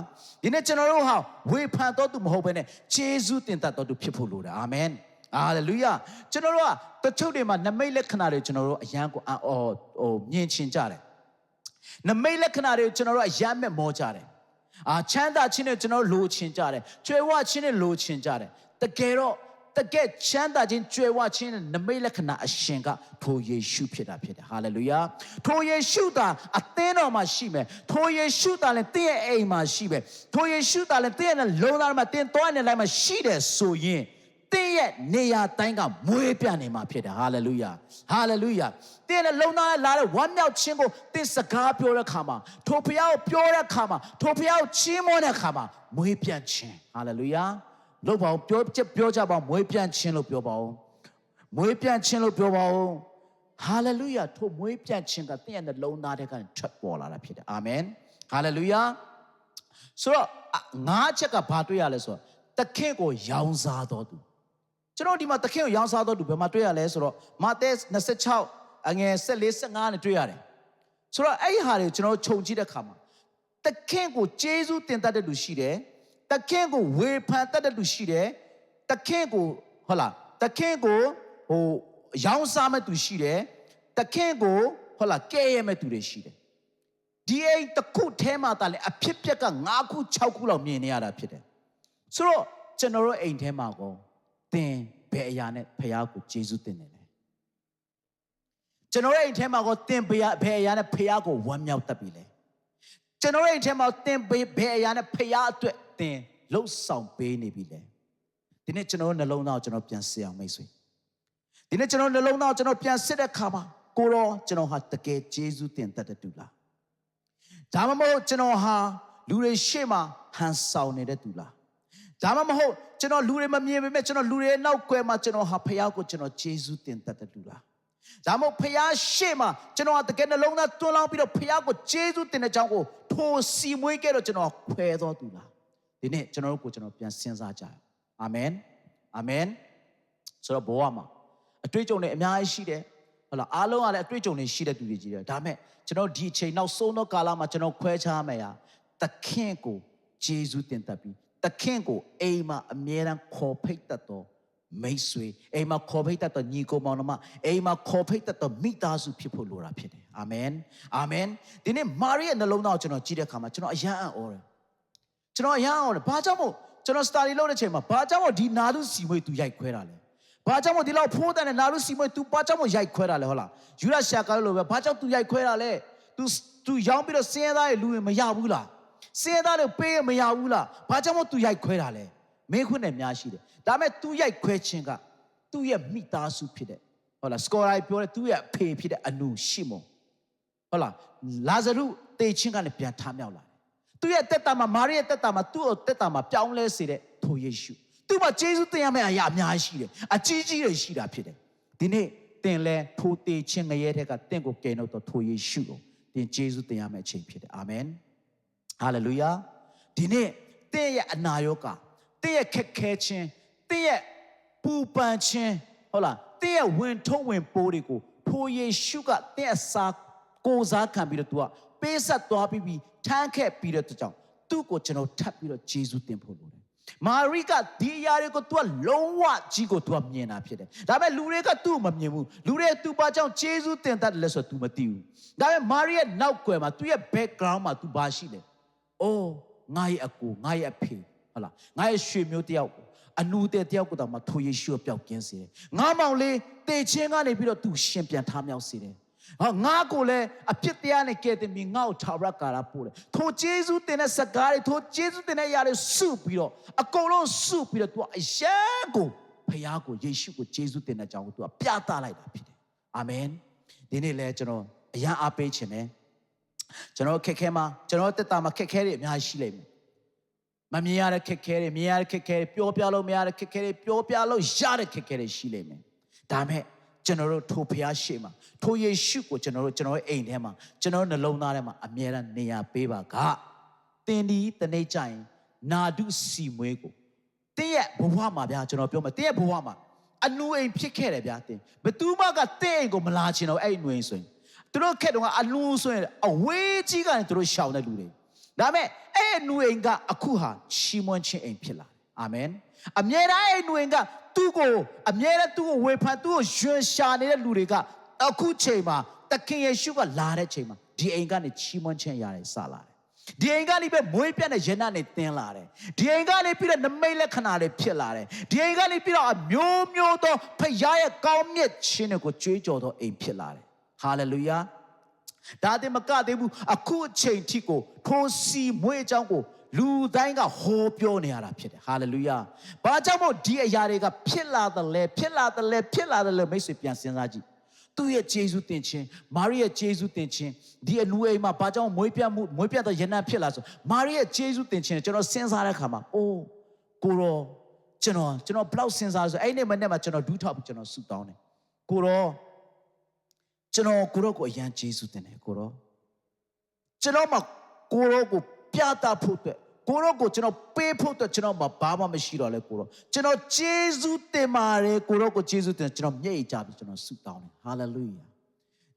ဒီနေ့ကျွန်တော်တို့ဟာဝေဖန်တော်သူမဟုတ်ဘဲနဲ့ယေရှုတင်တတ်တော်သူဖြစ်ဖို့လိုတယ်အာမင်ဟာလေလုယာကျွန်တော်တို့ကတချို့တွေမှာနမိတ်လက္ခဏာတွေကျွန်တော်တို့အယံကိုမြင်ချင်ကြတယ်နမိတ်လက္ခဏာတွေကျွန်တော်တို့အယံမဲ့မောကြတယ်ချမ်းသာခြင်းနဲ့ကျွန်တော်လိုချင်ကြတယ်ကြွယ်ဝခြင်းနဲ့လိုချင်ကြတယ်တကယ်တော့တကယ်ချမ်းသာခြင်းကြွယ်ဝခြင်းနဲ့နမိတ်လက္ခဏာအရှင်ကထိုယေရှုဖြစ်တာဖြစ်တယ်ဟာလေလုယာထိုယေရှုသာအသင်းတော်မှာရှိမယ်ထိုယေရှုသာလည်းတင့်ရဲ့အိမ်မှာရှိမယ်ထိုယေရှုသာလည်းတင့်ရဲ့လုံသားမှာတင်သွားနေလိုက်မှာရှိတယ်ဆိုရင်တင့်ရဲ့နေရာတိုင်းကမွေးပြနေမှာဖြစ်တယ်ဟာလေလုယာဟာလေလုယာတင့်ရဲ့လုံသားလာတဲ့ဝမ်းမြောက်ခြင်းကိုတင့်စကားပြောတဲ့ခါမှာထိုဖခင်ကိုပြောတဲ့ခါမှာထိုဖခင်ကိုချီးမွမ်းတဲ့ခါမှာမွေးပြခြင်းဟာလေလုယာလို့ပါအောင်ပြောကြပါအောင်မွေးပြန့်ခြင်းလို့ပြောပါအောင်မွေးပြန့်ခြင်းလို့ပြောပါအောင်ဟာလေလုယာထိုမွေးပြန့်ခြင်းကတင့်ရဲ့နှလုံးသားထဲကနေထွက်ပေါ်လာတာဖြစ်တယ်အာမင်ဟာလေလုယာဆိုတော့ငါးချက်ကဘာတွေ့ရလဲဆိုတော့သခင်ကိုရောင်းစားတော်သူကျွန်တော်ဒီမှာသခင်ကိုရောင်းစားတော်သူဘယ်မှာတွေ့ရလဲဆိုတော့မာသဲ26အငယ်14 15နဲ့တွေ့ရတယ်ဆိုတော့အဲ့ဒီဟာတွေကျွန်တော်ခြုံကြည့်တဲ့အခါမှာသခင်ကိုကျေးဇူးတင်တတ်တဲ့လူရှိတယ်တခင်ကိုဝေဖန်တတ်တဲ့လူရှိတယ်တခင်ကိုဟုတ်လားတခင်ကိုရောင်းစားမဲ့သူရှိတယ်တခင်ကိုဟုတ်လားကဲရမဲ့သူတွေရှိတယ်ဒီအိမ်တစ်ခုထဲမှာတာလေအဖြစ်ပြက်က9ခု6ခုလောက်မြင်နေရတာဖြစ်တယ်ဆိုတော့ကျွန်တော်တို့အိမ်ထဲမှာကောသင်ဘယ်အရာနဲ့ဖခင်ကိုကျေးဇူးတင်နေလဲကျွန်တော်တို့အိမ်ထဲမှာကောသင်ဘယ်အရာနဲ့ဖခင်ကိုဝမ်းမြောက်တတ်ပြီလဲကျွန်တော်တို့အိမ်ထဲမှာသင်ဘယ်အရာနဲ့ဖခင်အတွက်သင်လှုပ်ဆောင်ပေးနေပြီလေဒီနေ့ကျွန်တော်နှလုံးသားကိုကျွန်တော်ပြန်စစ်အောင်မိတ်ဆွေဒီနေ့ကျွန်တော်နှလုံးသားကိုကျွန်တော်ပြန်စစ်တဲ့ခါမှာကိုရောကျွန်တော်ဟာတကယ်ကျေးဇူးတင်တတ်တဲ့သူလားဒါမှမဟုတ်ကျွန်တော်ဟာလူတွေရှေ့မှာဟန်ဆောင်နေတဲ့သူလားဒါမှမဟုတ်ကျွန်တော်လူတွေမမြင်ပေမဲ့ကျွန်တော်လူတွေရဲ့နောက်ကွယ်မှာကျွန်တော်ဟာဖခင်ကိုကျွန်တော်ကျေးဇူးတင်တတ်တဲ့သူလားဒါမှမဟုတ်ဖခင်ရှေ့မှာကျွန်တော်ဟာတကယ်နှလုံးသားတွန်းလောင်းပြီးတော့ဖခင်ကိုကျေးဇူးတင်တဲ့အကြောင်းကိုထိုစီမွေးခဲ့တော့ကျွန်တော်ခွဲတော်သူလားဒီနေ့ကျွန်တော်တို့ကိုကျွန်တော်ပြန်စဉ်းစားကြအောင်အာမင်အာမင်ဆိုတော့ဘဝမှာအတွေ့အကြုံတွေအများကြီးရှိတယ်ဟုတ်လားအားလုံးကလည်းအတွေ့အကြုံတွေရှိတဲ့သူတွေကြီးတယ်ဒါပေမဲ့ကျွန်တော်ဒီအချိန်နောက်ဆုံးသောကာလမှာကျွန်တော်ခွဲခြားမယ်ရာသခင်ကိုဂျေဇုတင်တတ်ပြီးသခင်ကိုအိမ်မှာအမြဲတမ်းခေါ်ဖိတ်တတ်တော်မိတ်ဆွေအိမ်မှာခေါ်ဖိတ်တတ်တော်ညီကိုမောင်နှမအိမ်မှာခေါ်ဖိတ်တတ်တော်မိသားစုဖြစ်ဖို့လိုတာဖြစ်တယ်အာမင်အာမင်ဒီနေ့မာရိရဲ့နှလုံးသားကိုကျွန်တော်ကြည့်တဲ့အခါမှာကျွန်တော်အယံ့အော်တယ်ကျွန်တော်အရန်အောင်တယ်ဘာကြောင့်မို့ကျွန်တော်စတာဒီလုပ်တဲ့ချိန်မှာဘာကြောင့်မို့ဒီနာလူစီမွေသူရိုက်ခွဲတာလဲဘာကြောင့်မို့ဒီလောက်ဖိုးတန်တဲ့နာလူစီမွေသူဘာကြောင့်မို့ရိုက်ခွဲတာလဲဟုတ်လားယူရရှာကာလို့ပဲဘာကြောင့်သူရိုက်ခွဲတာလဲ သူရောင်းပြီးတော့စင်းရဲသားရဲ့လူတွေမရဘူးလားစင်းရဲသားတွေပေးမရဘူးလားဘာကြောင့်မို့သူရိုက်ခွဲတာလဲမင်းခွန်းနဲ့များရှိတယ်ဒါပေမဲ့သူရိုက်ခွဲခြင်းကသူ့ရဲ့မိသားစုဖြစ်တဲ့ဟုတ်လားစကောရိုင်ပြောတဲ့သူ့ရဲ့အဖေဖြစ်တဲ့အနုရှိမုန်ဟုတ်လားလာဇရုတေချင်းကနေပြန်ထမြောက်လာတယ်သူ့ရဲ့တက်တာမှာမာရိရဲ့တက်တာမှာသူ့ကိုတက်တာမှာပြောင်းလဲစေတဲ့ထိုယေရှုသူ့မှာယေရှုတင်ရမယ့်အရာအများကြီးရှိတယ်အကြီးကြီးတွေရှိတာဖြစ်တယ်ဒီနေ့တင်လဲထိုတေချင်းငရဲတဲ့ကတင့်ကိုကယ်နှုတ်တော့ထိုယေရှုကိုတင်ယေရှုတင်ရမယ့်အချိန်ဖြစ်တယ်အာမင်ဟာလေလုယာဒီနေ့တဲ့ရဲ့အနာရောဂါတဲ့ရဲ့ခက်ခဲခြင်းတဲ့ရဲ့ပူပန်ခြင်းဟုတ်လားတဲ့ရဲ့ဝင်ထုံးဝင်ပိုးတွေကိုထိုယေရှုကတဲ့စာကိုစားခံပြီးတော့ तू ကပေးဆက်သွားပြီးထမ်းခဲ့ပြီးတော့ကြောင့်သူ့ကိုကျွန်တော်ထပ်ပြီးတော့ယေရှုတင်ဖို့လိုတယ်မာရိကဒီအရာတွေကို तू ကလုံးဝကြီးကို तू ကမြင်တာဖြစ်တယ်ဒါပေမဲ့လူတွေကသူ့ကိုမမြင်ဘူးလူတွေ तू ဘာကြောင့်ယေရှုတင်တတ်တယ်လဲဆိုတော့ तू မသိဘူးဒါပေမဲ့မာရိရဲ့နောက်ွယ်မှာသူ့ရဲ့ background မှာ तू ဘာရှိလဲအိုးငါရဲ့အကူငါရဲ့အဖေဟုတ်လားငါရဲ့ရွှေမျိုးတယောက်အနူတဲ့တယောက်ကိုတော့မထိုယေရှုပျောက်ကင်းစေတယ်ငါမောင်လေးတေချင်းကနေပြီးတော့ तू ရှင်ပြန်ထားမြောက်စေတယ်ဟာငါကိုလည်းအဖြစ်တရားနဲ့ကဲ့တင်ပြီးငါ့ကိုထာဝရကာရပို့တယ်ထိုယေရှုတင်တဲ့စကားတွေထိုယေရှုတင်တဲ့ຢာတွေစုပြီးတော့အကုန်လုံးစုပြီးတော့ तू အယံကိုဖခင်ကိုယေရှုကိုယေရှုတင်တဲ့အကြောင်းကို तू ပြသလိုက်တာဖြစ်တယ်အာမင်ဒီနေ့လဲကျွန်တော်အယံအားပေးခြင်းနဲ့ကျွန်တော်ခက်ခဲမှာကျွန်တော်တက်တာမှာခက်ခဲတွေအများကြီးရှိလိမ့်မယ်မမြင်ရတဲ့ခက်ခဲတွေမြင်ရတဲ့ခက်ခဲတွေပြောပြလို့မရတဲ့ခက်ခဲတွေပြောပြလို့ရတဲ့ခက်ခဲတွေရှိလိမ့်မယ်ဒါမဲ့ကျွန်တော်တို့ထိုဖျားရှိမှာထိုယေရှုကိုကျွန်တော်ရဲ့အိမ်ထဲမှာကျွန်တော်နှလုံးသားထဲမှာအမြဲတမ်းနေရာပေးပါကသင်ဒီတနေ့ကျရင်နာဒုစီမွေးကိုတင်းရဲ့ဘဝမှာဗျာကျွန်တော်ပြောမယ်တင်းရဲ့ဘဝမှာအနူအိမ်ဖြစ်ခဲ့တယ်ဗျာတင်းဘသူမှကတင်းအိမ်ကိုမလာချင်တော့အဲ့နွေဆိုရင်သူတို့ခက်တော့ကအနူဆိုရင်အဝေးကြီးကနေသူတို့ရှောင်တဲ့လူတွေဒါမဲ့အဲ့နွေအိမ်ကအခုဟာချီးမွမ်းခြင်းအိမ်ဖြစ်လာတယ်အာမင်အမြဲတမ်းအဲ့နွေအိမ်ကသူ့ကိုအမြဲတမ်းသူ့ကိုဝေဖန်သူ့ကိုယွန်ရှာနေတဲ့လူတွေကအခုချိန်မှာသခင်ယေရှုကလာတဲ့ချိန်မှာဒီအိမ်ကနေချီးမွမ်းခြင်းရတယ်စလာတယ်ဒီအိမ်ကနေပဲမွေးပြတ်တဲ့ရနနဲ့တင်းလာတယ်ဒီအိမ်ကနေပြီးတော့နမိတ်လက္ခဏာတွေဖြစ်လာတယ်ဒီအိမ်ကနေပြီးတော့အမျိုးမျိုးသောဖခင်ရဲ့ကောင်းမြတ်ခြင်းတွေကိုကြွေးကြော်သောအိမ်ဖြစ်လာတယ်ဟာလေလုယာဒါတည်းမကသေးဘူးအခုအချိန်ထိကိုထိုစီမွေးအကြောင်းကိုလူတိုင်းကဟောပြောနေရတာဖြစ်တယ်ဟာလေလုယာဘာကြောင့်မို့ဒီအရာတွေကဖြစ်လာတယ်လဲမိတ်ဆွေပြန်စဉ်းစားကြည့်သူ့ရဲ့ယေရှုတင်ခြင်းမာရိရဲ့ယေရှုတင်ခြင်းဒီအနူအိမ်မှာဘာကြောင့်မွေးပြတ်တော့ယန္နာဖြစ်လာဆိုမာရိရဲ့ယေရှုတင်ခြင်းကျွန်တော်စဉ်းစားတဲ့အခါမှာအိုးကိုရောကျွန်တော်ဘလောက်စဉ်းစားဆိုအဲ့ဒီမနေ့မှာကျွန်တော်ဒူးထောက်ပြီးကျွန်တော်ဆုတောင်းတယ်ကိုရောကျွန်တော်ကိုအရန်ယေရှုတင်တယ်ကိုရောကျွန်တော်မှာကိုရောကိုပြတာဖို့အတွက်ကိုရောကိုကျွန်တော်ပေးဖို့အတွက်ကျွန်တော်ဘာမှမရှိတော့လဲကိုရောကျွန်တော်ယေရှုတင်ပါတယ်ကိုရောကိုယေရှုတင်ကျွန်တော်မျက်ရည်ကျပြီးကျွန်တော်ဆုတောင်းတယ်ဟာလေလုယ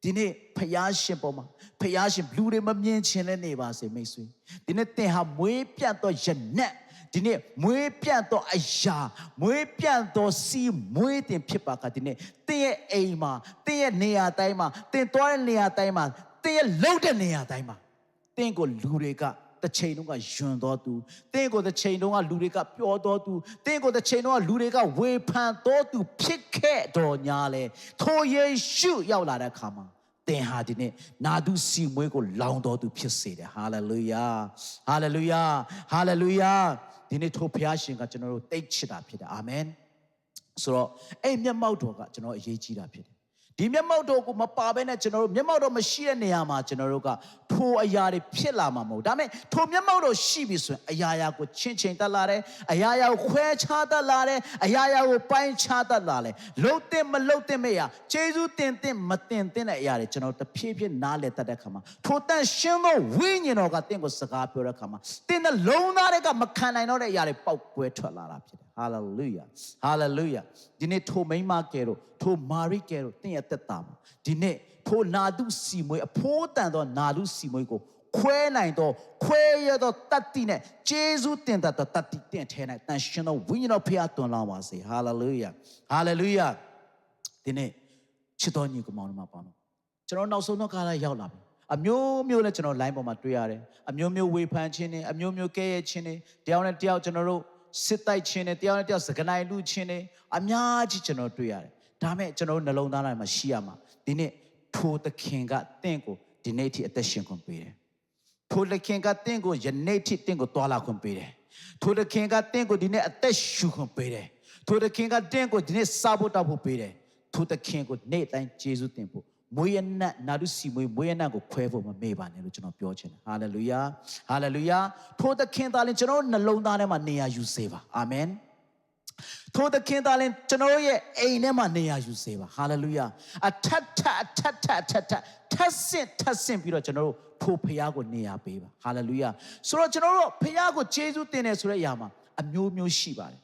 ာဒီနေ့ဖယားရှင်ပေါ်မှာဖယားရှင်လူတွေမမြင်ချင်လဲနေပါစေမိတ်ဆွေဒီနေ့သင်ဟာမွေးပြတ်သောယနက်ဒီနေ့မွေးပြတ်သောအရာမွေးပြတ်သောစီမွေးတင်ဖြစ်ပါကဒီနေ့သင်ရဲ့အိမ်မှာသင်ရဲ့နေရာတိုင်းမှာသင်သွားတဲ့နေရာတိုင်းမှာသင်ရဲ့လှုပ်တဲ့နေရာတိုင်းမှာသင်ကိုလူတွေကတစ်ချိန်လုံးကယွန်တော်သူသင်ကိုတစ်ချိန်လုံးကလူတွေကပျော်တော်သူသင်ကိုတစ်ချိန်လုံးကလူတွေကဝေဖန်တော်သူဖြစ်ခဲ့တော်ညာလဲထိုယေရှုရောက်လာတဲ့အခါမှာသင်ဟာဒီနေ့နာဒုစီမွေးကိုလောင်တော်သူဖြစ်စေတယ်ဟာလေလုယာဟာလေလုယာဟာလေလုယာဒီနေ့ထိုဘုရားရှင်ကကျွန်တော်တို့တိတ်ချစ်တာဖြစ်တယ်အာမင်ဆိုတော့အဲ့မျက်မှောက်တော်ကကျွန်တော်အရေးကြီးတာဖြစ်တယ်ဒီမျက်မှောက်တော်ကိုမပါဘဲနဲ့ကျွန်တော်တို့မျက်မှောက်တော်မရှိတဲ့နေရာမှာကျွန်တော်တို့ကထိုအရာတွေဖြစ်လာမှာမဟုတ်ဒါပေမဲ့ထိုမျက်မှောက်တော်ရှိပြီဆိုရင်အရာရာကိုချင်းချင်းတတ်လာတယ်အရာရာကိုခွဲခြားတတ်လာတယ်အရာရာကိုပိုင်းခြားတတ်လာတယ်လှုပ်တဲ့မလှုပ်တဲ့မရကျေးဇူးတင်မတင်တဲ့အရာတွေကျွန်တော်တဖြည်းဖြည်းနားလည်တတ်တဲ့ခါမှာထိုတန်ရှင်းသောဝိညာဉ်တော်ကတင့်ကိုစကားပြောတဲ့ခါမှာတင်တဲ့လုံးသားတွေကမခံနိုင်တော့တဲ့အရာတွေပေါက်ကွဲထွက်လာတာဖြစ်တယ်ဟာလေလုယာဟာလေလုယာဒီနေ့ထိုမိန်းမကဲတို့ထိုမာရိကဲတို့တင့်ရဲ့သက်တာမှာဒီနေ့ထိုနာဒုစီမွေးအဖိုးတန်သောနာဒုစီမွေးကိုခွဲနိုင်သောခွဲရသောတတ္တိနဲ့ယေရှုတင်တတ်သောတတ္တိတင့်ထဲ၌တန်ရှင်သောဝိညာဉ်တော်ဖျားသွန်လောင်းပါစေဟာလေလုယာဟာလေလုယာဒီနေ့ချစ်တော်ညီကောင်မပေါင်းတို့ကျွန်တော်နောက်ဆုံးသောကာလရောက်လာပြီအမျိုးမျိုးနဲ့ကျွန်တော် line ပေါ်မှာတွေ့ရတယ်အမျိုးမျိုးဝေဖန်ခြင်းနဲ့အမျိုးမျိုးကဲရဲ့ခြင်းနဲ့တယောက်နဲ့တယောက်ကျွန်တော်တို့စစ်တိုက်ခြင်းနဲ့တယောက်နဲ့တယောက်စကနိုင်လူခြင်းနဲ့အများကြီးကျွန်တော်တွေ့ရတယ်ဒါမဲ့ကျွန်တော်နှလုံးသားထဲမှာရှိရမှာဒီနေ့ထိုသခင်ကတင့်ကို ဒီနေ့ထိအသက်ရှင်ခွင့်ပေးတယ်ထိုသခင်ကတင့်ကိုယနေ့ထိတင့်ကိုတွာလာခွင့်ပေးတယ်ထိုသခင်ကတင့်ကိုဒီနေ့အသက်ရှူခွင့်ပေးတယ်ထိုသခင်ကတင့်ကိုဒီနေ့စားဖို့တောက်ဖို့ပေးတယ်ထိုသခင်ကိုနေ့တိုင်းယေရှုတင်ဖို့မွေးရနတ်နာဒုစီမွေးရနတ်ကိုခွဲဖို့မမေ့ပါနဲ့လို့ကျွန်တော်ပြောချင်တယ်ဟာလေလုယာဟာလေလုယာထိုသခင်သားလင်ကျွန်တော်နှလုံးသားထဲမှာနေရာယူစေပါအာမင်ထိုသခင်သားလင်ကျွန်တော်ရဲ့အိမ်ထဲမှာနေရာယူစေပါဟာလေလုယာအထက်ထပ်ဆင့်ပြီးတော့ကျွန်တော်တို့ထိုဖခင်ကိုနေရာပေးပါဟာလေလုယာဆိုတော့ကျွန်တော်တို့ဖခင်ကိုယေရှုတင်တယ်ဆိုတဲ့အရာမှာအမျိုးမျိုးရှိပါတယ်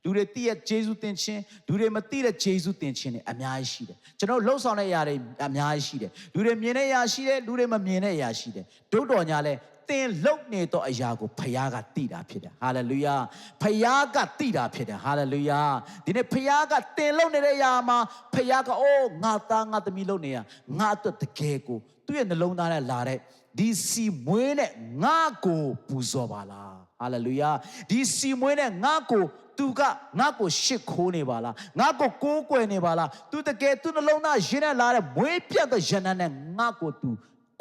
လူတွေသိတဲ့ယေရှုတင်ခြင်းလူတွေမသိတဲ့ယေရှုတင်ခြင်းတွေအများကြီးရှိတယ်ကျွန်တော်လှုပ်ဆောင်တဲ့အရာတွေအများကြီးရှိတယ်လူတွေမြင်တဲ့အရာရှိတယ်လူတွေမမြင်တဲ့အရာရှိတယ်ဒုတော်ညာလဲတင်လုံနေတော့အရာကိုဖခင်ကသိတာဖြစ်တယ်ဟာလေလုယာဖခင်ကသိတာဖြစ်တယ်ဟာလေလုယာဒီနေ့ဖခင်ကတင်လုံနေတဲ့အရာမှာဖခင်ကအိုးငါသားငါသမီးလုံနေရငါအတွက်တကယ်ကိုသူ့ရဲ့နှလုံးသားထဲလာတဲ့ဒီစီမွေးနဲ့ငါကိုပူဇော်ပါလားဟာလေလုယာဒီစီမွေးနဲ့ငါကိုသူကငါကိုရှစ်ခိုးနေပါလားငါကိုကိုးကွယ်နေပါလားသူတကယ်သူနှလုံးသားရင်းနဲ့လာတဲ့မွေးပြတ်တဲ့ယန္တနဲ့ငါကိုသူ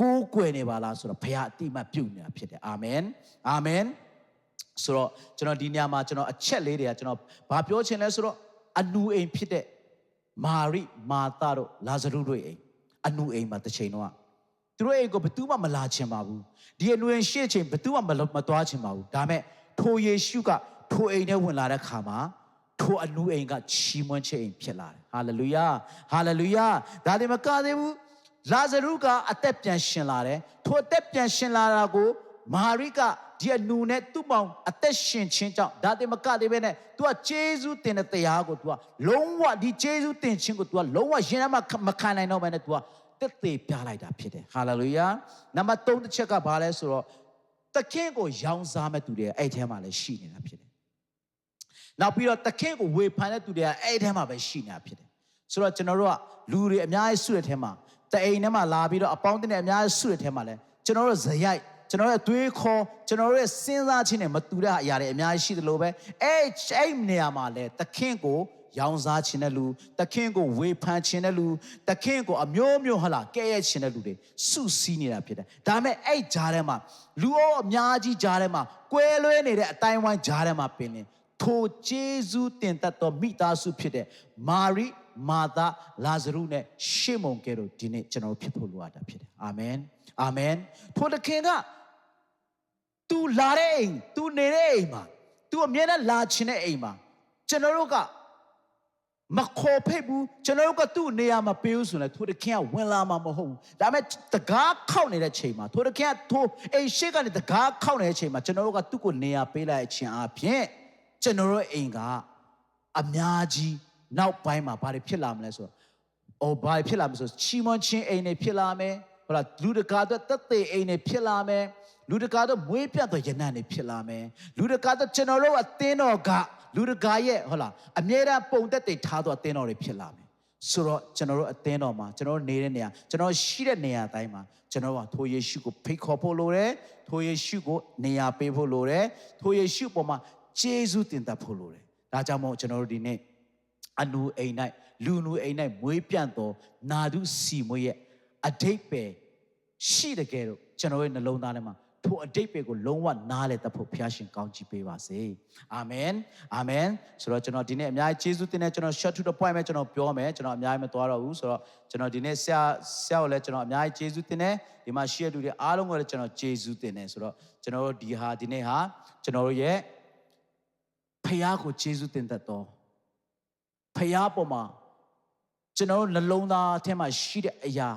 ကိုးကွယ်နေပါလားဆိုတော့ဘုရားအတိအမှတ်ပြုနေတာဖြစ်တယ်အာမင်အာမင်ဆိုတော့ကျွန်တော်ဒီညမှာကျွန်တော်အချက်လေးတွေကကျွန်တော်ဘာပြောချင်လဲဆိုတော့အနူအိမ်ဖြစ်တဲ့မာရိမာသတို့လာဇရုတို့အိမ်အနူအိမ်မှာတစ်ချိန်တော့သူတို့အိမ်ကိုဘယ်သူမှမလာချင်ပါဘူးဒီအနူအိမ်ရှေ့ချိန်ဘယ်သူမှမသွားချင်ပါဘူးဒါမဲ့ထိုယေရှုကထိုအိမ်ထဲဝင်လာတဲ့ခါမှာထိုအနူအိမ်ကချီးမွမ်းခြင်းအိမ်ဖြစ်လာတယ်ဟာလေလုယာဟာလေလုယာဒါတွေမကသေးဘူးလာဇရုကအသက်ပြန်ရှင်လာတယ်ထိုအသက်ပြန်ရှင်လာတာကိုမာရိကဒီအနူနဲ့သူ့မောင်အသက်ရှင်ခြင်းကြောင့်ဒါတွေမကသေးပဲနဲ့ तू ကယေရှုတင်တဲ့တရားကို तू ကလုံးဝဒီယေရှုတင်ခြင်းကို तू ကလုံးဝရင်ထဲမှာမခံနိုင်တော့ဘဲနဲ့ तू ကတက်သေးပြလိုက်တာဖြစ်တယ်ဟာလေလုယာနံပါတ်3တစ်ချက်ကဘာလဲဆိုတော့သခင်ကိုရောင်းစားမဲ့သူတွေအဲ့ထဲမှာလည်းရှိနေတာဖြစ်တယ်နောက်ပြီးတော့သခင်ကိုဝေဖန်တဲ့သူတွေကအဲ့ထဲမှာပဲရှိနေတာဖြစ်တယ်ဆိုတော့ကျွန်တော်တို့ကလူတွေအများကြီးစုတဲ့ထဲမှာတအိမ်ထဲမှာလာပြီးတော့အပေါင်းအသင်းတွေအများကြီးစုတဲ့ထဲမှာလဲကျွန်တော်တို့ဇယိုက်ကျွန်တော်တို့အသွေးခေါ်ကျွန်တော်တို့ရဲ့စဉ်းစားခြင်းနဲ့မတူတဲ့အရာတွေအများကြီးရှိသလိုပဲအဲ့နေရာမှာလဲသခင်ကိုရောင်းစားခြင်းတဲ့လူသခင်ကိုဝေဖန်ခြင်းတဲ့လူသခင်ကိုအမျိုးမျိုးဟလာကဲ့ရဲ့ခြင်းတဲ့လူတွေစုစည်းနေတာဖြစ်တယ်ဒါပေမဲ့အဲ့ဂျားထဲမှာလူအောအများကြီးဂျားထဲမှာကွဲလွဲနေတဲ့အတိုင်းဝိုင်းဂျားထဲမှာပင်လင်ထိုယေရှုတင်တတ်သောမိသားစုဖြစ်တဲ့မာရိမာသလာဇရုနဲ့ရှေမုန်ကဲတို့ဒီနေ့ကျွန်တော်ဖြစ်ဖို့လိုအပ်တာဖြစ်တယ်အာမင်အာမင်ထိုသခင်က तू လာတဲ့အိမ် तू နေတဲ့အိမ်မှာ तू အမြဲတမ်းလာချင်တဲ့အိမ်မှာကျွန်တော်တို့ကမခေါ်ဖိတ်ဘူးကျွန်တော်တို့ကသူ့နေရာမှာပေးဦးဆိုရင်ထိုသခင်ကဝင်လာမှာမဟုတ်ဘူးဒါပေမဲ့တကားခောက်နေတဲ့ချိန်မှာထိုသခင်ကထိုအိမ်ရှိကနေတကားခောက်နေတဲ့ချိန်မှာကျွန်တော်တို့ကသူ့ကိုနေရာပေးလိုက်အချင်းအပြင်ကျွန်တော်တို့အိမ်ကအများကြီးနောက်ပိုင်းမှာဘာတွေဖြစ်လာမလဲဆိုတော့ဘာတွေဖြစ်လာမလဲဆိုချီးမွမ်းခြင်းအိမ်တွေဖြစ်လာမယ်ဟုတ်လားလူတကာတော့တသက်အိမ်တွေဖြစ်လာမယ်လူတကာတော့မွေးပြတ်သောယနံတွေဖြစ်လာမယ်လူတကာတော့ကျွန်တော်တို့အသင်းတော်ကလူတကာရဲ့ဟုတ်လားအမြဲတမ်းပုံသက်တွေထားသောအသင်းတော်တွေဖြစ်လာမယ်ဆိုတော့ကျွန်တော်တို့အသင်းတော်မှာကျွန်တော်တို့နေတဲ့နေရာကျွန်တော်ရှိတဲ့နေရာတိုင်းမှာကျွန်တော်ကထိုယေရှုကိုဖိတ်ခေါ်ဖို့လိုတယ်ထိုယေရှုကိုနေရာပေးဖို့လိုတယ်ထိုယေရှုပေါ်မှာယေရှုတင်တတ်ဖို့လိုတယ်ဒါကြောင့်မို့ကျွန်တော်တို့ဒီနေ့အနူအိမ်၌လူနူအိမ်၌မွေးပြန့်သောနာဒုစီမွေးရဲ့အဓိပ္ပာယ်ရှိတဲ့ကဲတော့ကျွန်တော်ရဲ့နှလုံးသားထဲမှာထိုအတိတ်ပဲကိုလုံးဝနားလည်တတ်ဖို့ဘုရားရှင်ကောင်းချီးပေးပါစေအာမင်အာမင်ဆိုတော့ကျွန်တော်ဒီနေ့အများကြီးယေရှုတင်တဲ့ကျွန်တော် short to the point ပဲကျွန်တော်ပြောမယ်ကျွန်တော်အများကြီးမသွားတော့ဘူးဆိုတော့ကျွန်တော်ဒီနေ့ဆရာကိုလည်းကျွန်တော်အများကြီးယေရှုတင်တယ်ဒီမှာရှိတဲ့လူတွေအားလုံးကိုလည်းကျွန်တော်ယေရှုတင်တယ်ဆိုတော့ကျွန်တော်တို့ဒီနေ့ဟာကျွန်တော်တို့ရဲ့ဘုရားကိုယေရှုတင်တတ်တော့ဘုရားပေါ်မှာကျွန်တော်တို့နှလုံးသားထဲမှာရှိတဲ့အရာ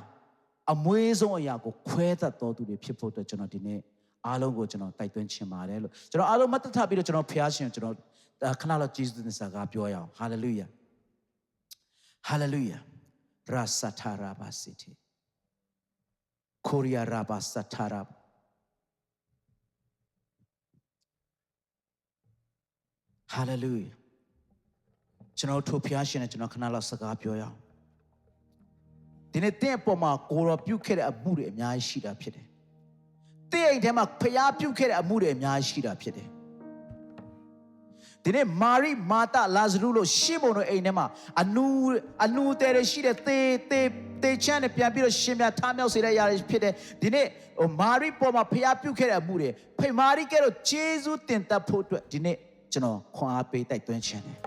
အမွေးဆုံးအရာကိုခွဲတတ်တော်သူတွေဖြစ်ဖို့အတွက်ကျွန်တော်ဒီနေ့အားလုံးကိုကျွန်တော်တိုက်တွန်းချင်ပါတယ်လို့ကျွန်တော်အားလုံးမတ်တထပြီးတော့ကျွန်တော်ဖျားရှင်ကျွန်တော်ခဏလောက်ယေရှုတင်စကားပြောရအောင်ဟာလေလုယာဟာလေလုယာရာစတာရာဘာစီတီကိုရီးယားရာဘာစတာရာဟာလေလုယာကျွန်တော်ထိုဖျားရှင်နဲ့ကျွန်တော်ခဏလောက်စကားပြောရအောင်ဒီနေ့တဲ့အပေါ်မှာကိုရောပြုတ်ခဲ့တဲ့အမှုတွေအများကြီးရှိတာဖြစ်တယ်။တဲ့အိမ်ထဲမှာဖျားပြုတ်ခဲ့တဲ့အမှုတွေအများကြီးရှိတာဖြစ်တယ်။ ဒီနေ့မာရိမာသလာဇရုလို့ရှေ့ဘုံတို့အိမ်ထဲမှာအနူတဲရှိတဲ့တေချမ်းနဲ့ပြန်ပြီးတော့ရှင်မြတ်ထားမြောက်စေတဲ့ຢာတွေဖြစ်တဲ့ဒီနေ့မာရိပေါ်မှာဖျားပြုတ်ခဲ့တဲ့အမှုတွေဖေမာရိကဲတော့ဂျေဇုတင်တပ်ဖို့အတွက်ဒီနေ့ကျွန်တော်ခွန်အားပေးတိုက်တွန်းခြင်းတယ်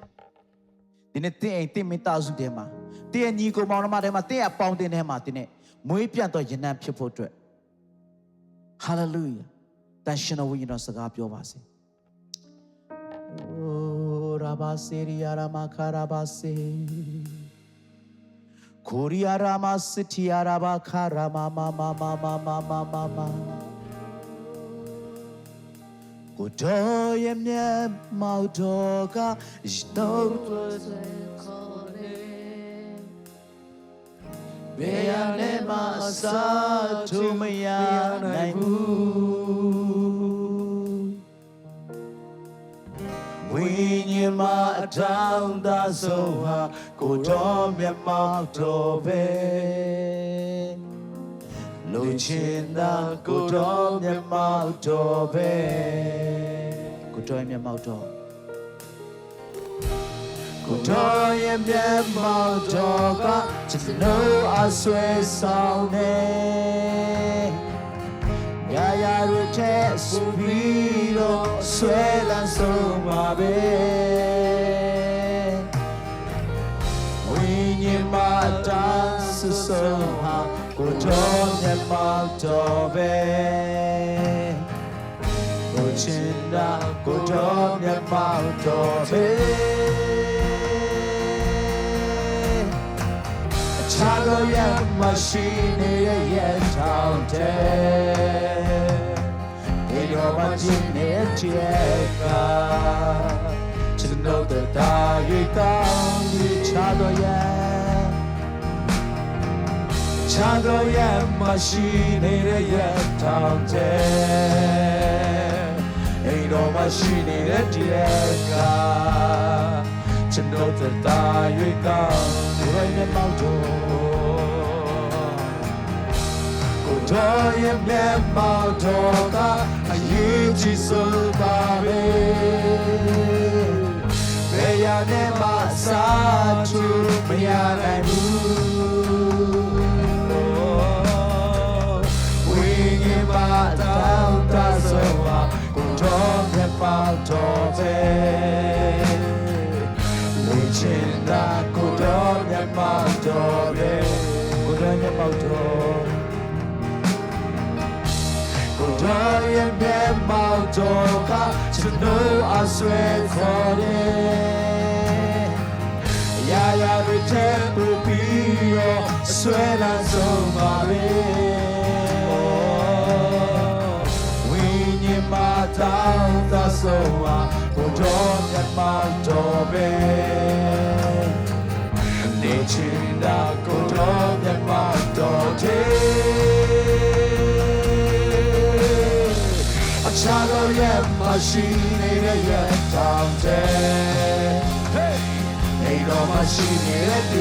ဒီနေ့တင်းအိမ်တင်းမိသားစုထဲမှာတင်းရဲ့ညီကိုမောင်နှမထဲမှာတင်းရဲ့အပေါင်းအသင်းထဲမှာဒီနေ့မွေးပြန့်သောယဉ်နှံဖြစ်ဖို့အတွက်ဟာလေလုယာတန်ရှင်တော်ဝိညာဉ်တော်စကားပြောပါစေရာဘာစေရီယာရာမခါရာဘာစေကိုရီယာရာမစတီယာရာဘာခါရာမမမမမမမမမကိုတော်ရဲ့မြတ်မောက်တော်ကတော့ဘယ်ရနဲ့မှအစားထိုးမရနိုင်ဘူးဝိညာဉ်မှာအထောင်သာဆုံးဟာကိုတော်မြတ်မောက်တော်ပဲလူချင်းသာကိုတော်မြတ်မောက်တော်ပဲကိုတော်မြတ်မောက်တော်ကိုတော်ရဲ့မြတ်မောက်တော်ကကျွန်တော်အဆွဲဆောင်နေရာရာတွေထဲဆူပြီးတော့ဆွဲလန်းဆုံးပါပဲဝိညာဉ်မှာတာဆူဆုံးဟာကိုတော်မြတ်မောက်တော်ပဲကိုချင်တာကိုတော်မြတ်မောက်တော်ပဲချာတော်ရဲ့မရှိနေတဲ့ရဲ့ထောင်တဲ့ဒီတော့မချင်နေတဲ့ကကျွန်တော်တို့တာရီကောင်းဒီချာတော်ရဲ့မရှိနေတဲ့ရဲ့ထောင်တဲ့ဒီတော့မရှိနေတဲ့ကကျွန်တော်တို့တာရီကောင်းဒီရဲ့မောက်တော်တော်ရဲ့မြတ်မောက်တော်ကအရေးကြီးဆုံးပါပဲဘယ်ရနဲ့မှစားချူမရနိုင်ဘူးဝိညာဉ်မှာတောင်းတဆုံးပါကိုတော်မြတ်မောက်တော်ပဲလူချင်းသာကိုတော်မြတ်မောက်တော်ပဲကိုတော်မြတ်မောက်တော်တော်ရဲ့မြတ်မောက်တော်ကကျွန်တော်အဆွဲခေါ်တယ်ရာရာတွေထဲပူပြီးတော့ဆွဲလန်းဆုံးပါပဲဝိညာဉ်မှာတောင်းတဆုံးပါကိုတော်မြတ်မောက်တော်ပဲနေချင်တာကိုတော်မြတ်မောက်တော်ချာတော်ရဲ့မရှိနေတဲ့ရဲ့တောင်းတဲ့အိမ်တော်မရှိနေတဲ့က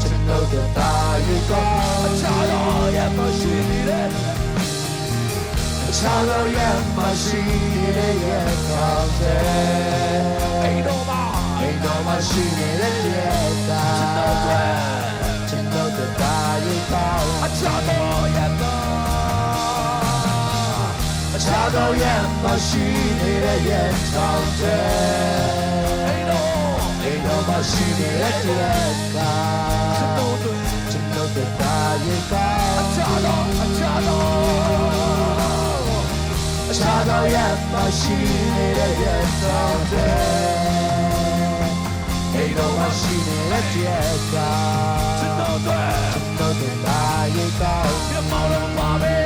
ကျွန်တော်တို့တာရီကောချာတော်ရဲ့မရှိနေတဲ့ချာတော်ရဲ့မရှိနေတဲ့ရဲ့တောင်းတဲ့အိမ်တော်မရှိနေတဲ့ကကျွန်တော်တို့တာရီကောချာတော်ရဲ့ချာတော်ရဲ့မရှိနေတဲ့ရဲ့တောင်းတဲ့အိမ်တော်မရှိနေတဲ့ကကျွန်တော်တို့တာရီကောချာတော်ရဲ့မရှိနေတဲ့ရဲ့တောင်းတဲ့အိမ်တော်မရှိနေတဲ့ကကျွန်တော်တို့တာရီကောပြမောင်းတော့ပါပဲ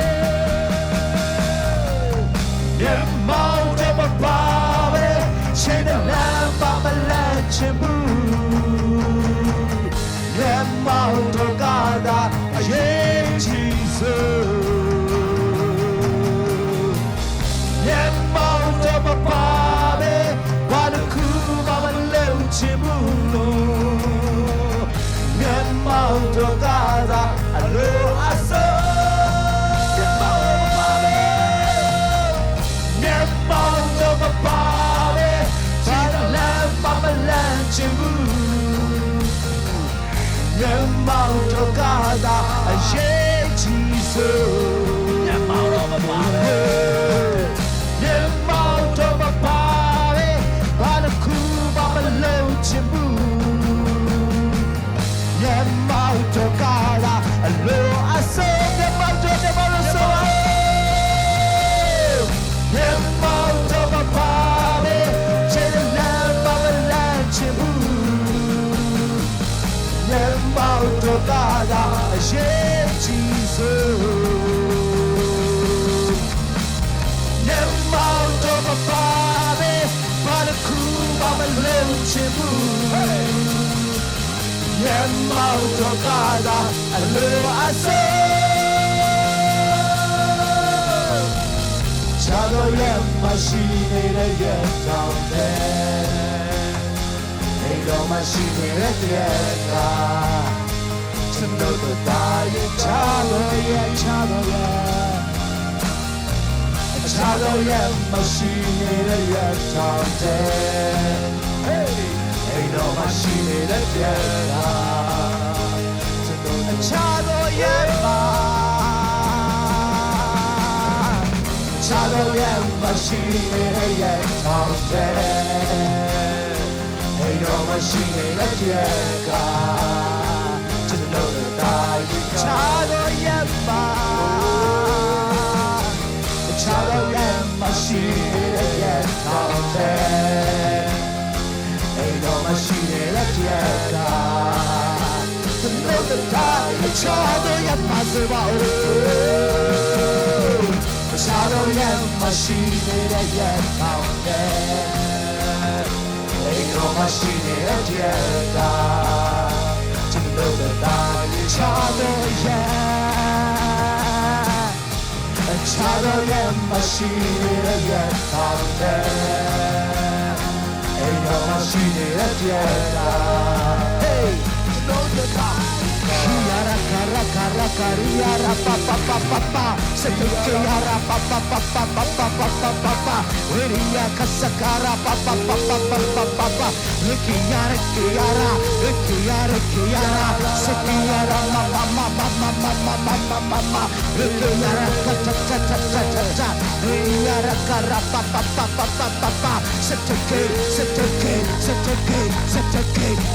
ရဲ့မောင်တော့မပါပဲချိန်တဲ့လမ်းပါမလက်ချင်ဘူးရဲ့မောင်တော့ကသာအရေးကြီးဆုံးရဲ့မောင်တော့မပါပဲဘာလို့ခုမှမလက်ချင်ဘူးလို့ရဲ့ Yamau Tokada, a Jesus. Yamau of a body, Yamau of a body, but a cool of a low chibu. Yamau Tokada, a low I say the mountain of a soul. Yamau of a body, Chen lamb of a land chibu. Yamau Tokada, a Jesus. Yamau of a body, but a cool of a low chibu. Yamau Tokada, a low I say. Shadow Yamashine, the Yam there. Ain't no machine at the end. To know the dying Shadow Yamashine, the Yam there. Ain't no machine at the end. To know the Shadow Yamashine, the Yam there. Ain't no machine at the end. To know the dying Shadow Yamashine, the Yam there. Ain't no machine at the end. To know the dying Shadow Yamashine. Shadow Yamashine, the Yam there. Ain't no machine at the end. To know the dying Shadow Yamashine, the Yam there. Ain't no machine at the end. Hey, to know the dying Yara kara kara kariara pa pa pa pa pa Setuke yara pa pa pa pa pa pa pa pa pa pa Veriya kasakara pa pa pa pa pa pa pa pa Liki yara Seki yara ma ma ma ma ma ma ma ma ma ma ma Liki yara ka cha cha cha cha cha cha Yara kara pa pa pa pa pa pa pa Setuke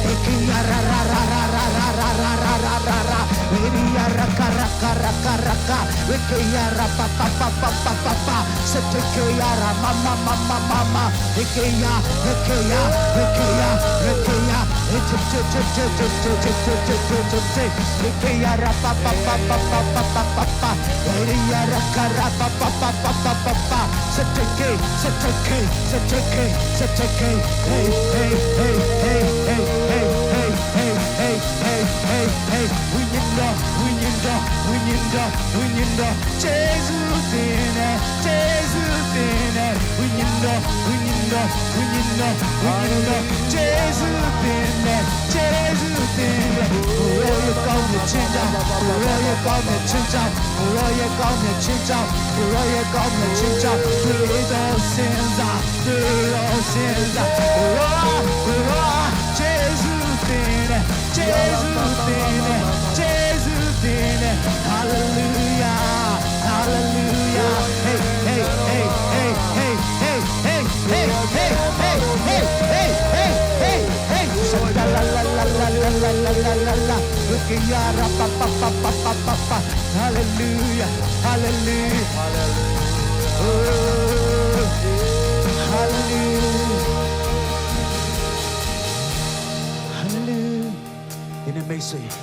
Liki yara ra ra ra ra ra ra ra ra ra ra ra Veriya kara kara kara ka Liki yara pa pa pa pa pa pa pa Setuke yara ma ma ma ma ma ma Liki ya Liki yara pa pa pa pa pa pa pa pa pa Veriya kara pa pa pa pa pa pa pa Setuke hey hey hey hey hey hey hey hey hey hey hey Winyinda Jesus dine Winyinda Jesus dine Roye高面千丈Roye高面千丈对到现在Jesus dine Hallelujah Hey hey hey hey hey hey hey hey hey hey hey hey hey la la la la la la la la la la Yara pa pa pa pa pa pa pa Hallelujah Oh Hallelujah In a message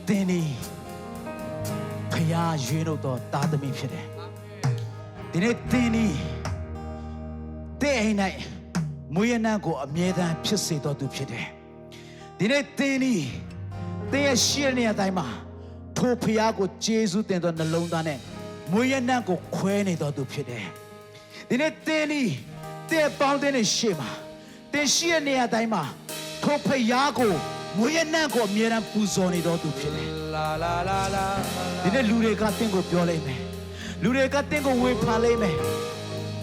Dini Paya Yeno to Tadami Fide Dini Day night Muyanago a Meda Pisse to Fide Dini They are sheer Daima Topiago Jesu Tendo Nalondane Muyanago Quene to Fide Dini They are bound in a shema They sheer near Daima Topiago Muyanago Miran Puzoni to Fide Dine Lureka Tengo Pioleme Lureka Tengo Wipaleme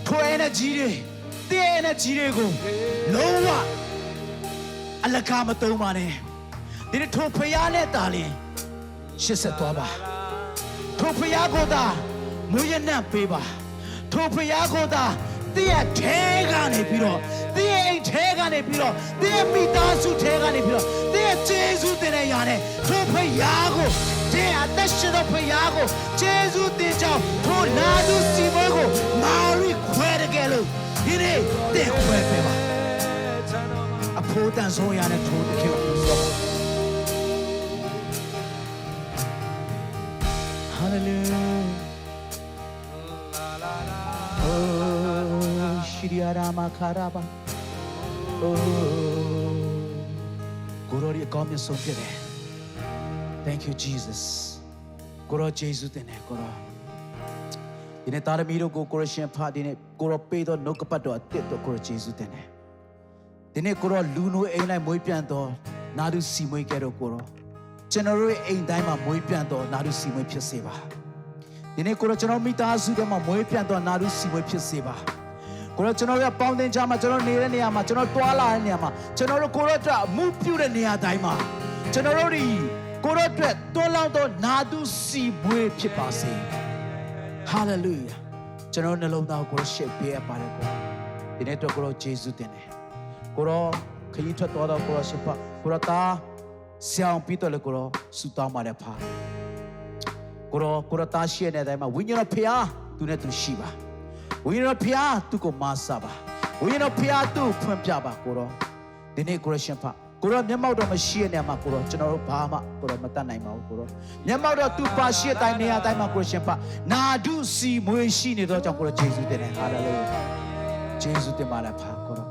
Poena Gire The energy go Lowa အလကားမသုံးပါနဲ့ဒီနေ့ထိုဖရားနဲ့တာလင်ရှစ်ဆက်သွားပါထိုဖရားကိုသာမွေးရနှံ့ပေးပါထိုဖရားကိုသာတည့်ရဲ့ထဲကနေပြီးတော့တည့်ရဲ့အိမ်ထဲကနေပြီးတော့တည့်ရဲ့မိသားစုထဲကနေပြီးတော့တည့်ရဲ့ကျေးဇူးတင်တဲ့ຢာနဲ့ထိုဖရားကိုတဲ့အသက်ရှင်သောဖရားကိုကျေးဇူးတင်ကြောင်းထိုနာသူစီမွေးကိုမာရိခွဲတကယ်လို့ဒီနေ့တဲ့ခွဲပေးပါအဖို့တန်ဆုံးရတဲ့ထိုတခင်ကိုပြောပါ Hallelujah Oh Shri Rama Karaba Oh ကိုရောဒီအကောင်းမြတ်ဆုံးဖြစ်တယ် Thank you Jesus ကိုရောယေရှုတင်တယ်ကိုရောဒီနေ့တာရမီတို့ကိုကိုရရှင်ဖာဒီနေ့ကိုရောပေးတော့နှုတ်ကပတ်တော်အစ်တော်ကိုရောယေရှုတင်တယ်ဒီနေ့ကိုရောလူနိုးအိမ်လိုက်မွေးပြန်တော့နာသူစီမွေးကြတော့ကိုရောကျွန်တော်တို့ရဲ့အိမ်တိုင်းမှာမွေးပြန်တော့နာသူစီမွေးဖြစ်စေပါဒီနေ့ကိုရောကျွန်တော်မိသားစုထဲမှာမွေးပြန်တော့နာသူစီမွေးဖြစ်စေပါကိုရောကျွန်တော်ရဲ့ပေါင်းတင်ကြမှာကျွန်တော်နေတဲ့နေရာမှာကျွန်တော်တွာလာတဲ့နေရာမှာကျွန်တော်တို့ကိုရောအတွက်အမှုပြုတဲ့နေရာတိုင်းမှာကျွန်တော်တို့ဒီကိုရောအတွက်တွန်းလောင်းတော့နာသူစီမွေးဖြစ်ပါစေဟာလေလုယာကျွန်တော်နှလုံးသားကိုရှေ့ပေးရပါတယ်ကိုဒီနေ့တော့ကိုရောယေရှုတင်တယ်ကိုရောခရီးထွက်သွားတော့ကိုရောရှေ့ပါကိုရောတာဆောင်းပြီးတော့လေကိုရောဆူတောင်းပါတယ်ဖာကိုရောတာရှေ့နေတိုင်းမှာဝိညာဉ်တော်ဖျားသူနဲ့သူရှိပါဝိညာဉ်တော်ဖျားသူကိုမဆာပါဝိညာဉ်တော်ဖျားသူဖွင့်ပြပါကိုရောဒီနေ့ကိုရောရှင်ဖာကိုရောမျက်မှောက်တော်မရှိတဲ့နေရာမှာကိုရောကျွန်တော်တို့ဘာမှကိုရောမတတ်နိုင်ပါဘူးကိုရောမျက်မှောက်တော်သူပါရှိတဲ့တိုင်းနေရာတိုင်းမှာကိုရောရှင်ဖာနာဒုစီမွေရှိနေတော့ကြောင့်ကိုရောယေရှုတင်တယ်ဟာလေလုယာယေရှုတင်ပါလားဖာကိုရော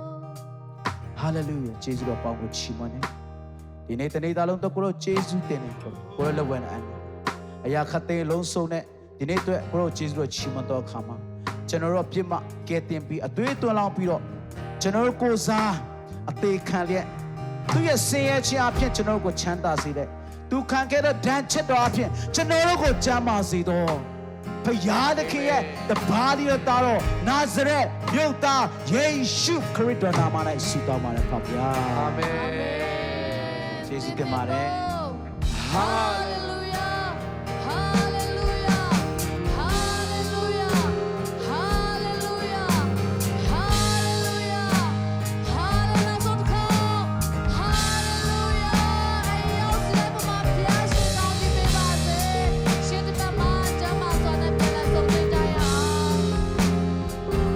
ဟာလေလုယာယေရှုတော်ပေါင်းကိုချီးမွမ်းတယ်ဒီနေ့တနေ့သားလုံးတော့ကိုရောယေရှုတင်တယ်ကိုရောလက်ဝဲနဲ့အရာခတ်တဲ့လုံးစုံနဲ့ဒီနေ့အတွက်ကိုရောယေရှုတော်ချီးမွမ်းတော်ခါမှာကျွန်တော်တို့ပြစ်မှကဲတင်ပြီးအသွေးသွန်းလောင်းပြီးတော့ကျွန်တော်တို့ကိုစားအသေးခံလျက်သူရဲ့ဆင်းရဲခြင်းအဖြစ်ကျွန်တော်တို့ကိုချမ်းသာစေတဲ့သူခံခဲ့တဲ့ဒဏ်ချက်တော်အဖြစ်ကျွန်တော်တို့ကိုကြမ်းမာစေတော့ဖယားသခင်ရဲ့တပါးဒီတော်တော်နာဇရက်မြို့သားယေရှုခရစ်တော်နာမ၌ဆုတောင်းပါတယ်ဖခင်အာမင်ယေရှုတင်ပါတယ်ဟာ